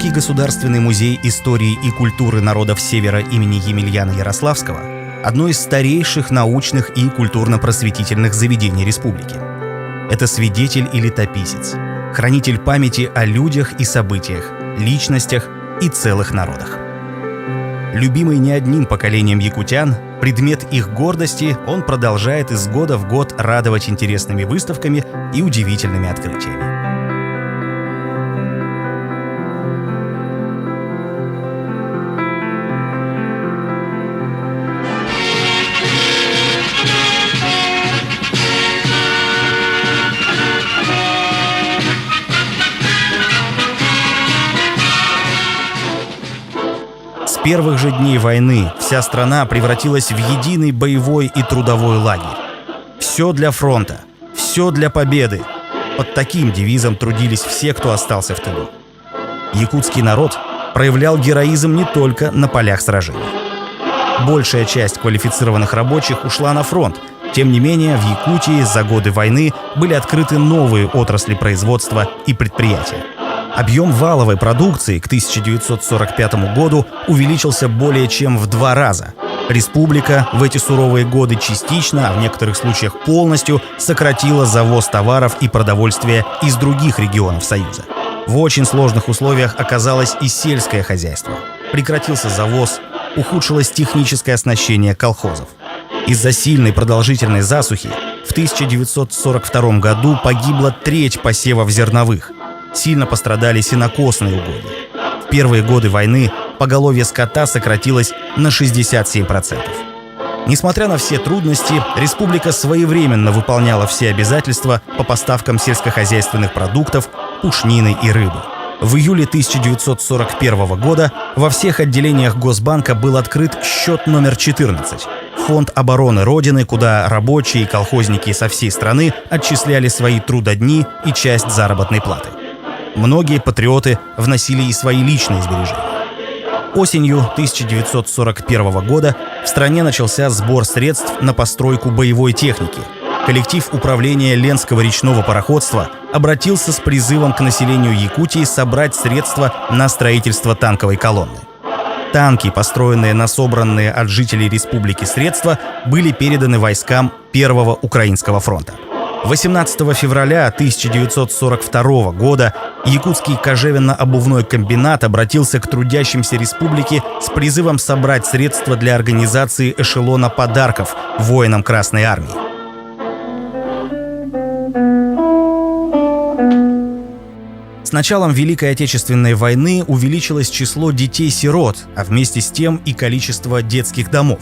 Якутский государственный музей истории и культуры народов Севера имени Емельяна Ярославского – одно из старейших научных и культурно-просветительных заведений республики. Это свидетель и летописец, хранитель памяти о людях и событиях, личностях и целых народах. Любимый не одним поколением якутян, предмет их гордости, он продолжает из года в год радовать интересными выставками и удивительными открытиями. С первых же дней войны вся страна превратилась в единый боевой и трудовой лагерь. Все для фронта, все для победы. Под таким девизом трудились все, кто остался в тылу. Якутский народ проявлял героизм не только на полях сражений. Большая часть квалифицированных рабочих ушла на фронт. Тем не менее, в Якутии за годы войны были открыты новые отрасли производства и предприятия. Объем валовой продукции к 1945 году увеличился более чем в 2 раза. Республика в эти суровые годы частично, а в некоторых случаях полностью, сократила завоз товаров и продовольствия из других регионов Союза. В очень сложных условиях оказалось и сельское хозяйство. Прекратился завоз, ухудшилось техническое оснащение колхозов. Из-за сильной продолжительной засухи в 1942 году погибла треть посевов зерновых. Сильно пострадали сенокосные угодья. В первые годы войны поголовье скота сократилось на 67%. Несмотря на все трудности, республика своевременно выполняла все обязательства по поставкам сельскохозяйственных продуктов, пушнины и рыбы. В июле 1941 года во всех отделениях Госбанка был открыт счет номер 14 – Фонд обороны Родины, куда рабочие и колхозники со всей страны отчисляли свои трудодни и часть заработной платы. Многие патриоты вносили и свои личные сбережения. Осенью 1941 года в стране начался сбор средств на постройку боевой техники. Коллектив управления Ленского речного пароходства обратился с призывом к населению Якутии собрать средства на строительство танковой колонны. Танки, построенные на собранные от жителей республики средства, были переданы войскам Первого Украинского фронта. 18 февраля 1942 года Якутский кожевенно-обувной комбинат обратился к трудящимся республики с призывом собрать средства для организации эшелона подарков воинам Красной Армии. С началом Великой Отечественной войны увеличилось число детей-сирот, а вместе с тем и количество детских домов.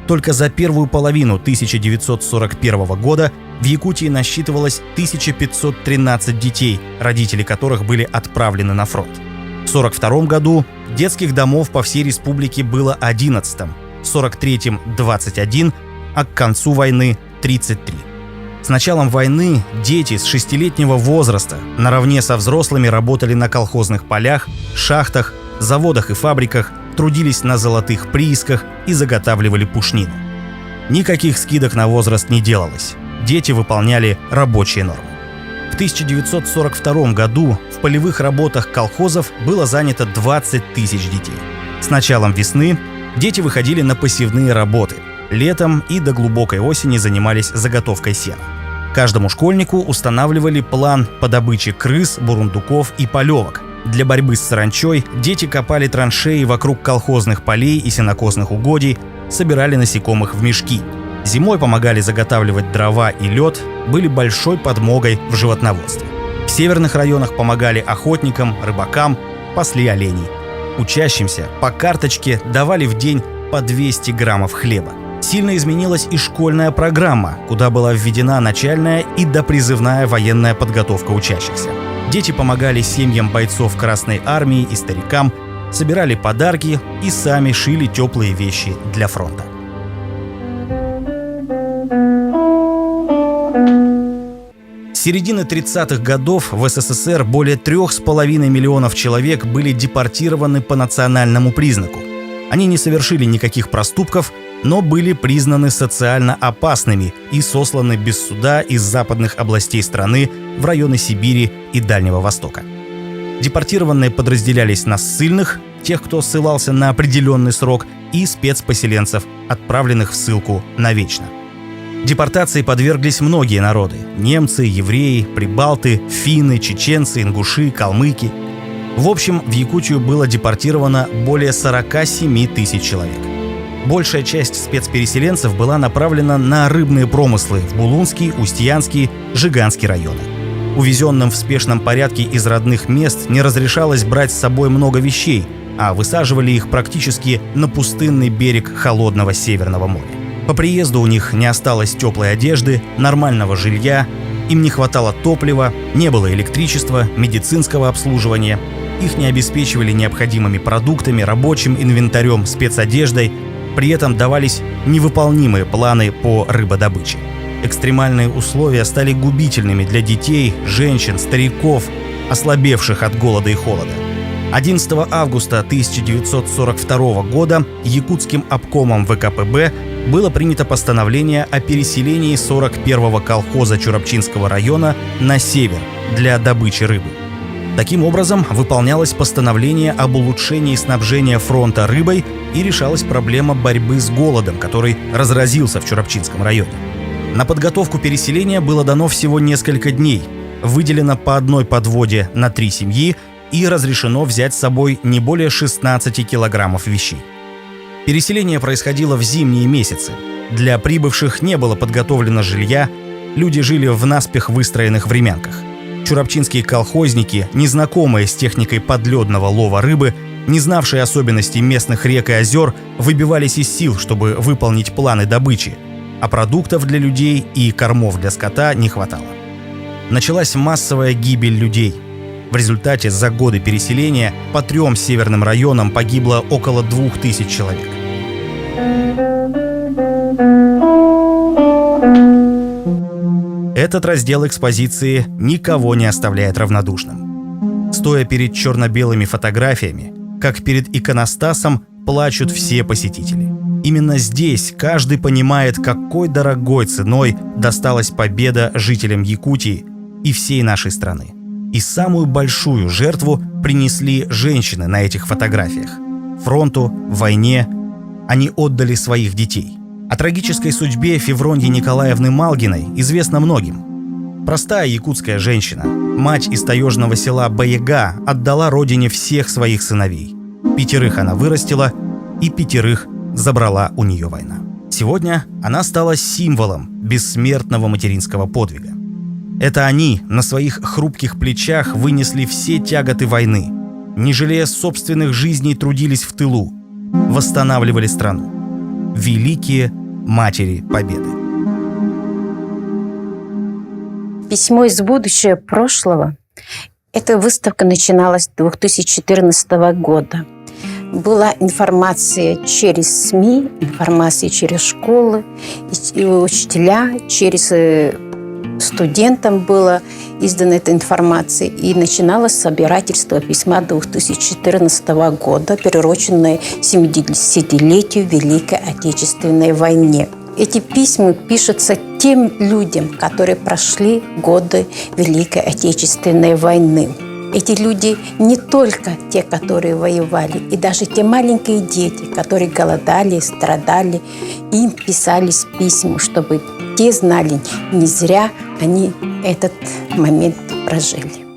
Только за первую половину 1941 года в Якутии насчитывалось 1513 детей, родители которых были отправлены на фронт. В 1942 году детских домов по всей республике было 11, в 1943 – 21, а к концу войны – 33. С началом войны дети с 6-летнего возраста наравне со взрослыми работали на колхозных полях, шахтах, заводах и фабриках, трудились на золотых приисках и заготавливали пушнину. Никаких скидок на возраст не делалось. Дети выполняли рабочие нормы. В 1942 году в полевых работах колхозов было занято 20 тысяч детей. С началом весны дети выходили на посевные работы. Летом и до глубокой осени занимались заготовкой сена. Каждому школьнику устанавливали план по добыче крыс, бурундуков и полевок. Для борьбы с саранчой дети копали траншеи вокруг колхозных полей и сенокосных угодий, собирали насекомых в мешки. Зимой помогали заготавливать дрова и лед, были большой подмогой в животноводстве. В северных районах помогали охотникам, рыбакам, пасли оленей. Учащимся по карточке давали в день по 200 граммов хлеба. Сильно изменилась и школьная программа, куда была введена начальная и допризывная военная подготовка учащихся. Дети помогали семьям бойцов Красной Армии и старикам, собирали подарки и сами шили теплые вещи для фронта. С середины 30-х годов в СССР более 3,5 миллионов человек были депортированы по национальному признаку. Они не совершили никаких проступков, но были признаны социально опасными и сосланы без суда из западных областей страны в районы Сибири и Дальнего Востока. Депортированные подразделялись на ссыльных, тех, кто ссылался на определенный срок, и спецпоселенцев, отправленных в ссылку навечно. Депортации подверглись многие народы – немцы, евреи, прибалты, финны, чеченцы, ингуши, калмыки. В общем, в Якутию было депортировано более 47 тысяч человек. Большая часть спецпереселенцев была направлена на рыбные промыслы в Булунский, Устьянский, Жиганский районы. Увезенным в спешном порядке из родных мест не разрешалось брать с собой много вещей, а высаживали их практически на пустынный берег холодного Северного моря. По приезду у них не осталось теплой одежды, нормального жилья, им не хватало топлива, не было электричества, медицинского обслуживания, их не обеспечивали необходимыми продуктами, рабочим инвентарем, спецодеждой, при этом давались невыполнимые планы по рыбодобыче. Экстремальные условия стали губительными для детей, женщин, стариков, ослабевших от голода и холода. 11 августа 1942 года Якутским обкомом ВКПБ было принято постановление о переселении 41-го колхоза Чурапчинского района на север для добычи рыбы. Таким образом, выполнялось постановление об улучшении снабжения фронта рыбой и решалась проблема борьбы с голодом, который разразился в Чурапчинском районе. На подготовку переселения было дано всего несколько дней, выделено по одной подводе на 3 семьи и разрешено взять с собой не более 16 килограммов вещей. Переселение происходило в зимние месяцы. Для прибывших не было подготовлено жилья, люди жили в наспех выстроенных времянках. Чурапчинские колхозники, незнакомые с техникой подледного лова рыбы, не знавшие особенностей местных рек и озер, выбивались из сил, чтобы выполнить планы добычи, а продуктов для людей и кормов для скота не хватало. Началась массовая гибель людей. В результате за годы переселения по 3 северным районам погибло около 2000 человек. Этот раздел экспозиции никого не оставляет равнодушным. Стоя перед черно-белыми фотографиями, как перед иконостасом, плачут все посетители. Именно здесь каждый понимает, какой дорогой ценой досталась победа жителям Якутии и всей нашей страны. И самую большую жертву принесли женщины на этих фотографиях. Фронту, войне они отдали своих детей. О трагической судьбе Февроньи Николаевны Малгиной известно многим. Простая якутская женщина, мать из таежного села Баяга, отдала родине всех своих сыновей. 5 она вырастила, и 5 забрала у нее война. Сегодня она стала символом бессмертного материнского подвига. Это они на своих хрупких плечах вынесли все тяготы войны, не жалея собственных жизней, трудились в тылу, восстанавливали страну. Великие матери Победы. Письмо из будущего прошлого. Эта выставка начиналась с 2014 года. Была информация через СМИ, информация через школы, и учителя, через студентам была издана эта информация. И начиналось собирательство письма 2014 года, приуроченное 70-летию Великой Отечественной войны. Эти письма пишутся тем людям, которые прошли годы Великой Отечественной войны. Эти люди не только те, которые воевали, и даже те маленькие дети, которые голодали, страдали, им писались письма, чтобы те знали, не зря они этот момент прожили.